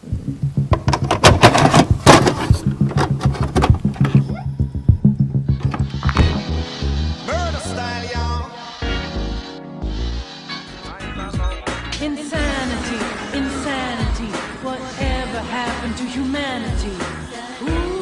Murder style, y'all. Insanity, insanity, whatever happened to humanity? Ooh.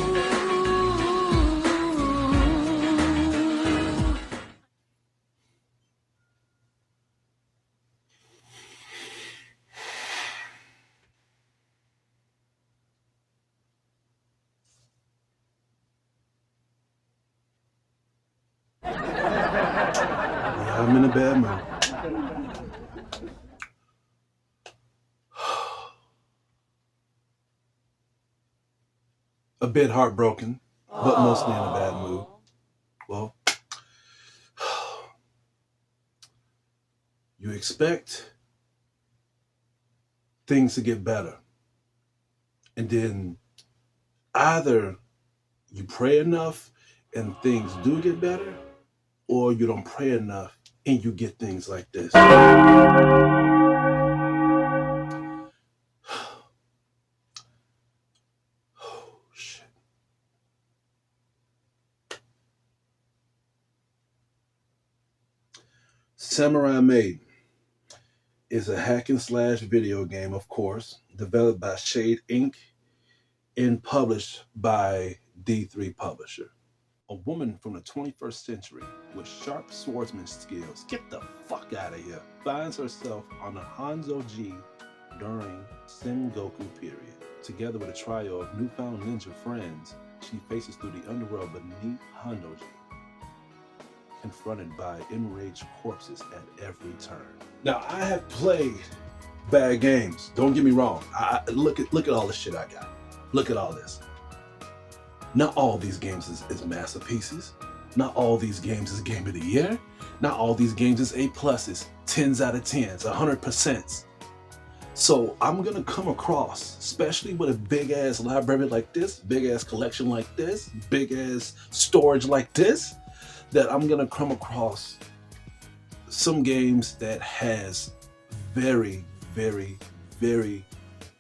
Yeah, I'm in a bad mood. A bit heartbroken, but mostly in a bad mood. Well, you expect things to get better. And then either you pray enough and things do get better, or you don't pray enough and you get things like this. Oh, shit. Samurai Maiden is a hack and slash video game, of course, developed by Shade Inc. and published by D3 Publisher. A woman from the 21st century with sharp swordsman skills, get the fuck out of here, finds herself on the Hanzo-ji during Sengoku period. Together with a trio of newfound ninja friends, she faces through the underworld beneath Hanzo-ji, confronted by enraged corpses at every turn. Now, I have played bad games. Don't get me wrong. Look at all the shit I got. Look at all this. Not all these games is masterpieces. Not all these games is game of the year. Not all these games is A pluses, 10s out of 10s, 100%. So I'm gonna come across, especially with a big ass library like this, big ass collection like this, big ass storage like this, that I'm gonna come across some games that has very, very, very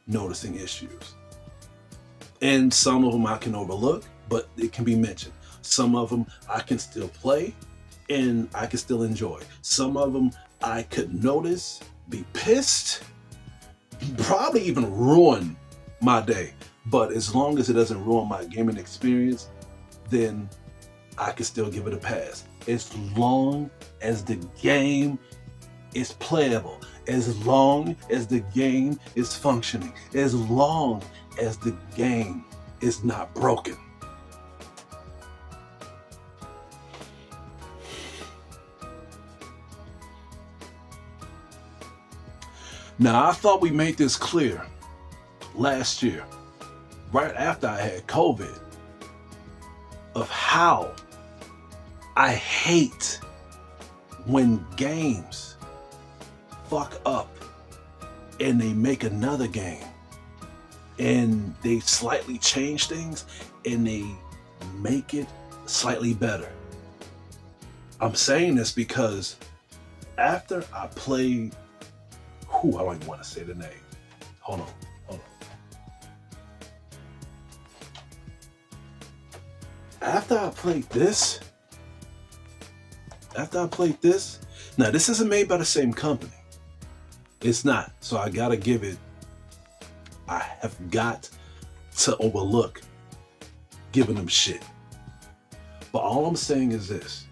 noticing issues. And some of them I can overlook, but it can be mentioned. Some of them I can still play and I can still enjoy. Some of them I could notice, be pissed, probably even ruin my day. But as long as it doesn't ruin my gaming experience, then I can still give it a pass. As long as the game is playable, as long as the game is functioning, as long as the game is not broken. Now, I thought we made this clear last year, right after I had COVID, of how I hate when games fuck up and they make another game and they slightly change things and they make it slightly better. I'm saying this because after I played, I don't even want to say the name. Hold on. After I played this, now this isn't made by the same company. It's not. So I have got to overlook giving them shit. But all I'm saying is this.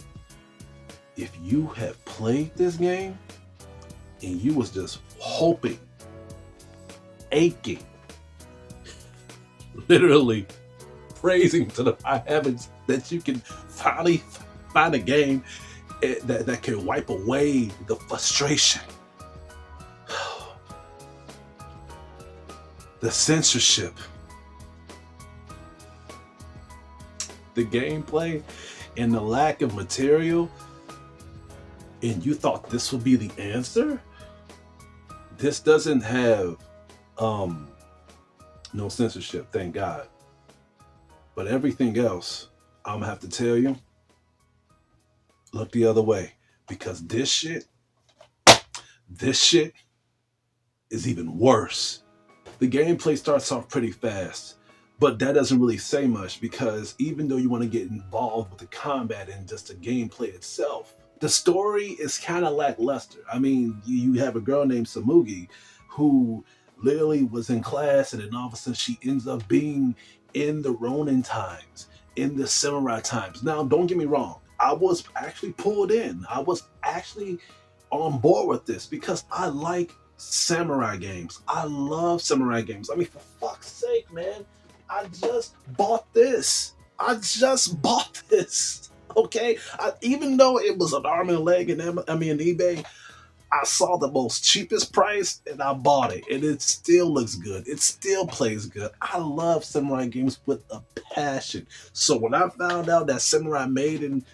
If you have played this game and you was just hoping, aching, literally praising to the high heavens that you can finally find a game that can wipe away the frustration, the censorship, the gameplay, and the lack of material, and you thought this would be the answer? This doesn't have no censorship, thank God. But everything else, I'm gonna have to tell you, look the other way, because this shit is even worse. The gameplay starts off pretty fast, but that doesn't really say much because even though you want to get involved with the combat and just the gameplay itself, the story is kind of lackluster. I mean, you have a girl named Samugi who literally was in class, and then all of a sudden she ends up being in the Ronin times, in the samurai times. Now, don't get me wrong, I was actually pulled in. I was actually on board with this because I like samurai games. I love samurai games. I mean, for fuck's sake, man, I just bought this. I just bought this. Okay, even though it was an arm and a leg, and in eBay, I saw the most cheapest price and I bought it, and it still looks good. It still plays good. I love samurai games with a passion. So when I found out that Samurai Maiden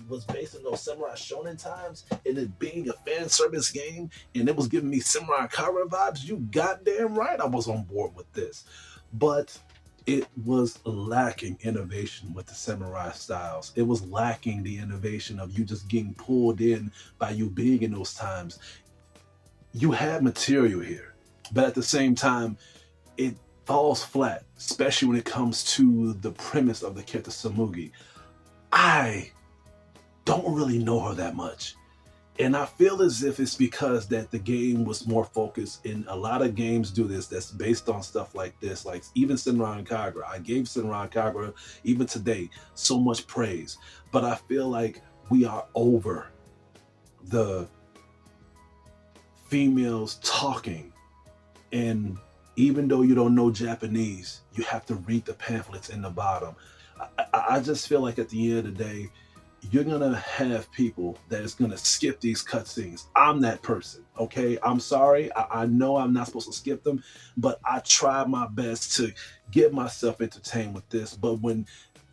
was based on those Samurai Shonen times, and it being a fan service game, and it was giving me Samurai Kara vibes, you goddamn right I was on board with this. But it was lacking innovation with the samurai styles. It was lacking the innovation of you just getting pulled in by you being in those times. You had material here, but at the same time, it falls flat, especially when it comes to the premise of the character Samugi. I don't really know her that much. And I feel as if it's because that the game was more focused, and a lot of games do this that's based on stuff like this, like even Senran Kagura. I gave Senran Kagura, even today, so much praise. But I feel like we are over the females talking. And even though you don't know Japanese, you have to read the pamphlets in the bottom. I just feel like at the end of the day, you're gonna have people that is gonna skip these cutscenes. I'm that person, okay? I'm sorry. I know I'm not supposed to skip them, but I try my best to get myself entertained with this. But when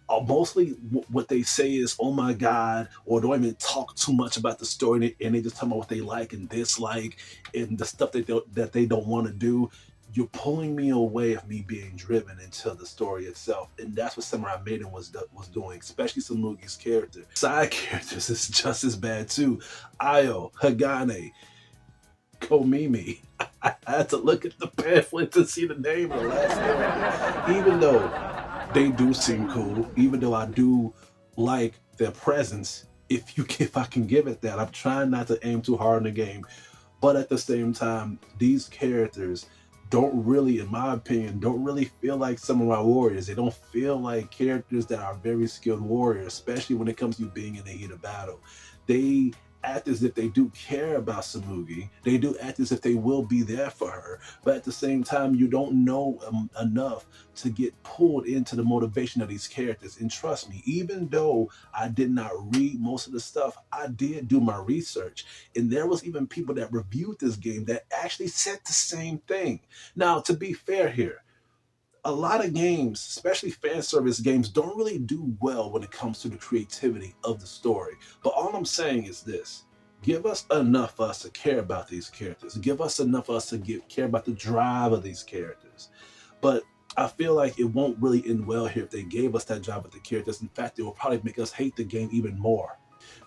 mostly what they say is, oh my God, or don't even talk too much about the story, and they just talk about what they like and dislike and the stuff that they don't want to do, you're pulling me away of me being driven into the story itself. And that's what Samurai Maiden was doing, especially Samugi's character. Side characters is just as bad too. Ayo, Hagane, Komimi. I had to look at the pamphlet to see the name of the last character. Even though they do seem cool, even though I do like their presence, if I can give it that. I'm trying not to aim too hard in the game. But at the same time, these characters don't really, in my opinion, don't really feel like samurai warriors. They don't feel like characters that are very skilled warriors, especially when it comes to being in the heat of battle. They act as if they do care about Samugi. They do act as if they will be there for her. But at the same time, you don't know enough to get pulled into the motivation of these characters. And trust me, even though I did not read most of the stuff, I did do my research. And there was even people that reviewed this game that actually said the same thing. Now, to be fair here, a lot of games, especially fan service games, don't really do well when it comes to the creativity of the story. But all I'm saying is this: give us enough for us to care about these characters. Give us enough for us to care about the drive of these characters. But I feel like it won't really end well here if they gave us that drive with the characters. In fact, it will probably make us hate the game even more.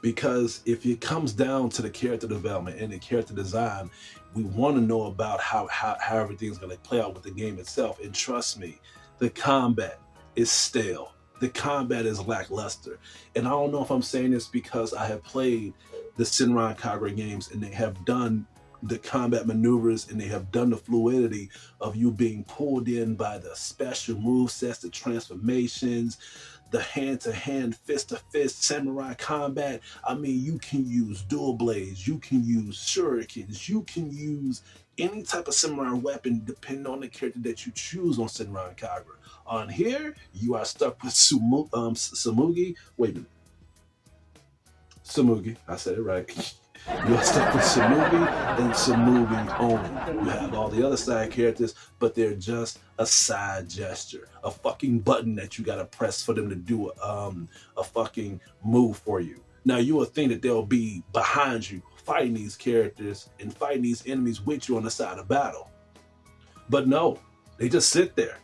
Because if it comes down to the character development and the character design, we want to know about how everything's going to play out with the game itself. And trust me, the combat is stale. The combat is lackluster. And I don't know if I'm saying this because I have played the Senran Kagura games, and they have done the combat maneuvers, and they have done the fluidity of you being pulled in by the special movesets, the transformations, the hand-to-hand, fist-to-fist samurai combat. I mean, you can use dual blades, you can use shurikens, you can use any type of samurai weapon depending on the character that you choose on Senran Kagura. On here, you are stuck with Samugi. Wait a minute. Samugi, I said it right. You're stuck with Samugi and Samugi only. You have all the other side characters, but they're just a side gesture, a fucking button that you gotta press for them to do a fucking move for you. Now you will think that they'll be behind you, fighting these characters and fighting these enemies with you on the side of battle. But no, they just sit there.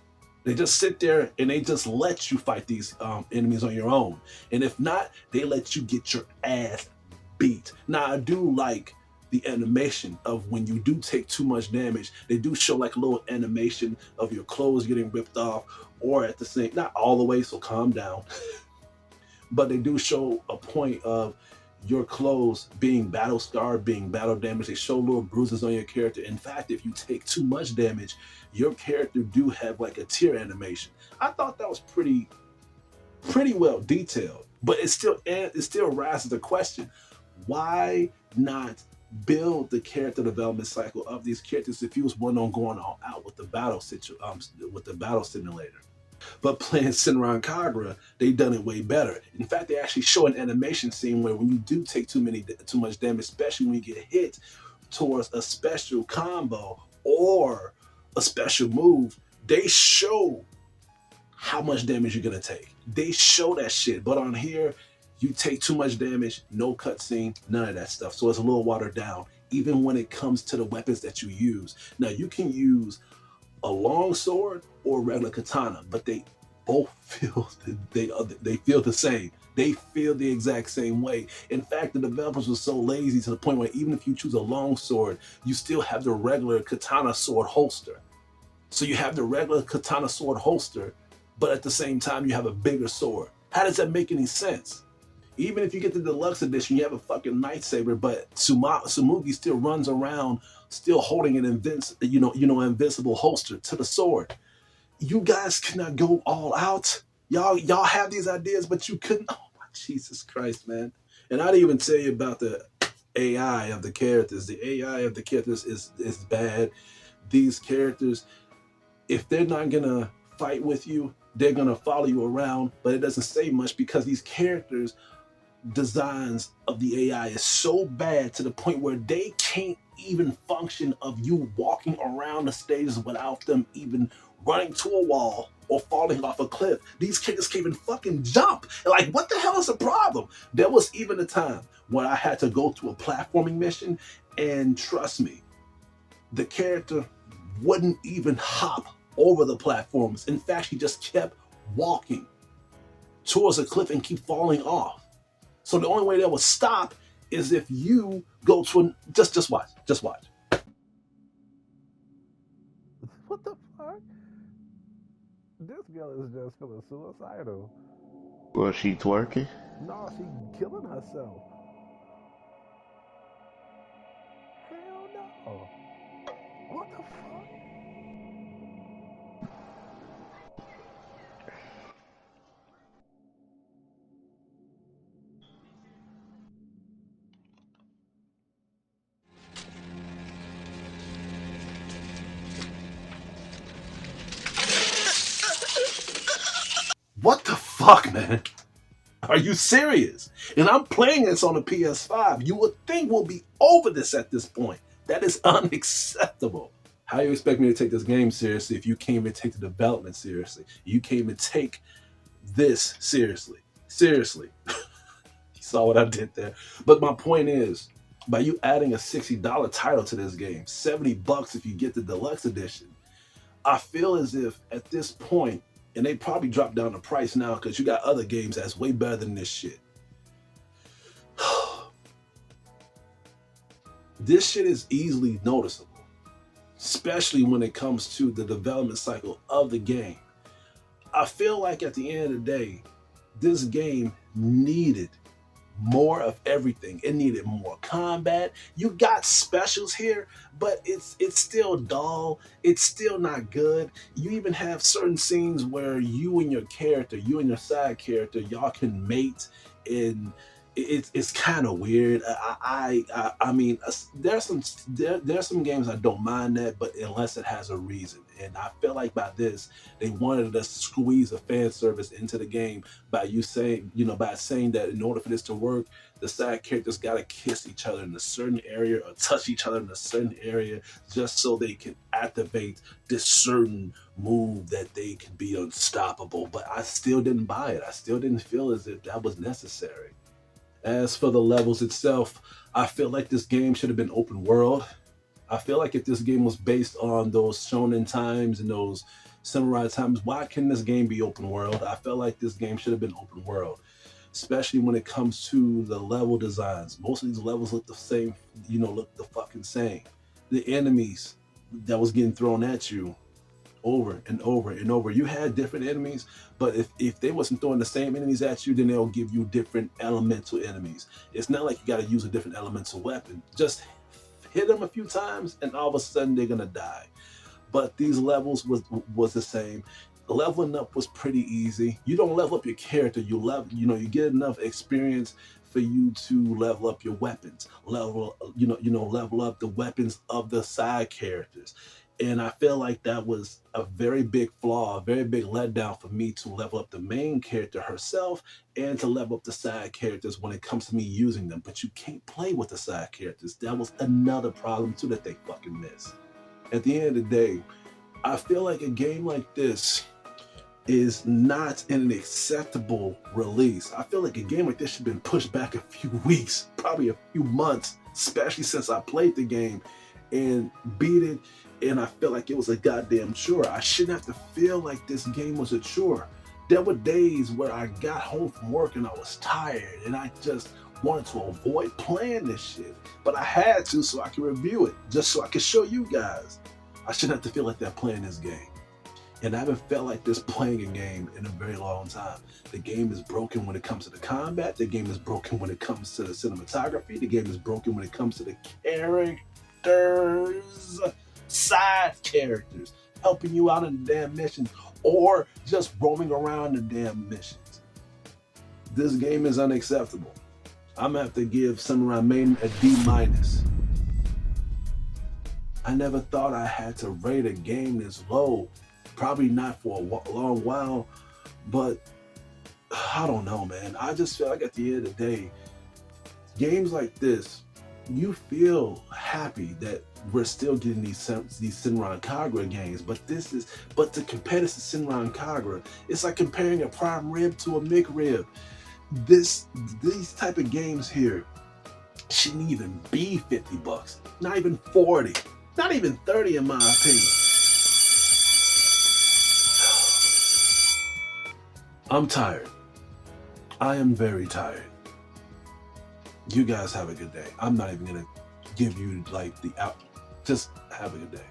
They just sit there and they just let you fight these enemies on your own. And if not, they let you get your ass beat. Now, I do like the animation of when you do take too much damage. They do show like a little animation of your clothes getting ripped off, or at the same, not all the way, so calm down, but they do show a point of your clothes being battle scarred, being battle damaged. They show little bruises on your character. In fact, if you take too much damage, your character do have like a tear animation. I thought that was pretty well detailed, but it still raises the question: why not build the character development cycle of these characters if you was one on going all out with the with the battle simulator? But playing Senran Kagura, they done it way better. In fact, they actually show an animation scene where when you do take too much damage, especially when you get hit towards a special combo or a special move, they show how much damage you're gonna take. They show that shit. But on here, you take too much damage, no cutscene, none of that stuff. So it's a little watered down, even when it comes to the weapons that you use. Now you can use a long sword or a regular katana, but they both feel they feel the same. They feel the exact same way. In fact, the developers were so lazy to the point where even if you choose a long sword, you still have the regular katana sword holster. So you have the regular katana sword holster, but at the same time you have a bigger sword. How does that make any sense? Even if you get the deluxe edition, you have a fucking lightsaber, but Tsumugi still runs around, still holding an invincible holster to the sword. You guys cannot go all out. Y'all have these ideas, but you couldn't. Oh my Jesus Christ, man! And I didn't even tell you about the AI of the characters. The AI of the characters is bad. These characters, if they're not gonna fight with you, they're gonna follow you around. But it doesn't say much because these characters designs of the AI is so bad to the point where they can't even function of you walking around the stages without them even running to a wall or falling off a cliff. These kids can't even fucking jump. Like, what the hell is the problem? There was even a time when I had to go to a platforming mission, and trust me, the character wouldn't even hop over the platforms. In fact, she just kept walking towards a cliff and keep falling off. So the only way that would stop is if you go to just watch. What the fuck? This girl is just feeling suicidal. Was she twerking? No, she killing herself. Hell no. What the fuck? What the fuck, man? Are you serious? And I'm playing this on the PS5. You would think we'll be over this at this point. That is unacceptable. How you expect me to take this game seriously if you can't even take the development seriously? You can't even take this seriously. Seriously. You saw what I did there. But my point is, by you adding a $60 title to this game, $70 if you get the deluxe edition, I feel as if at this point, and they probably dropped down the price now because you got other games that's way better than this shit. This shit is easily noticeable, especially when it comes to the development cycle of the game. I feel like at the end of the day, this game needed more of everything. It needed more combat. You got specials here, but it's still dull. It's still not good. You even have certain scenes where you and your side character, y'all can mate, and it's kind of weird. I mean, there's some games I don't mind that, but unless it has a reason. And I feel like by this, they wanted us to squeeze a fan service into the game by saying that in order for this to work, the side characters gotta kiss each other in a certain area or touch each other in a certain area just so they can activate this certain move that they can be unstoppable. But I still didn't buy it. I still didn't feel as if that was necessary. As for the levels itself, I feel like this game should have been open world. I feel like if this game was based on those shonen times and those samurai times, why can this game be open world? I felt like this game should have been open world. especially when it comes to the level designs. Most of these levels look the same, look the fucking same. The enemies that was getting thrown at you over and over and over. You had different enemies, but if they wasn't throwing the same enemies at you, then they'll give you different elemental enemies. It's not like you got to use a different elemental weapon. Just hit them a few times and all of a sudden they're gonna die. But these levels was the same. Leveling up was pretty easy. You don't level up your character, you get enough experience for you to level up your weapons, level up the weapons of the side characters. And I feel like that was a very big flaw, a very big letdown for me to level up the main character herself and to level up the side characters when it comes to me using them. But you can't play with the side characters. That was another problem too that they fucking missed. At the end of the day, I feel like a game like this is not an acceptable release. I feel like a game like this should have been pushed back a few weeks, probably a few months, especially since I played the game and beat it. And I felt like it was a goddamn chore. I shouldn't have to feel like this game was a chore. There were days where I got home from work and I was tired and I just wanted to avoid playing this shit. But I had to so I could review it, just so I could show you guys. I shouldn't have to feel like that playing this game. And I haven't felt like this playing a game in a very long time. The game is broken when it comes to the combat. The game is broken when it comes to the cinematography. The game is broken when it comes to the characters. Side characters helping you out in the damn missions or just roaming around the damn missions. This game is unacceptable. I'm gonna have to give Samurai Maiden a D-. I never thought I had to rate a game this low. Probably not for a long while, but I don't know, man. I just feel like at the end of the day, games like this, you feel happy that we're still getting these Senran Kagura games, but to compare this to Senran Kagura, it's like comparing a prime rib to a McRib. These type of games here shouldn't even be $50, not even 40, not even 30 in my opinion. I'm tired. I am very tired. You guys have a good day. I'm not even gonna give you like the out. Just have a good day.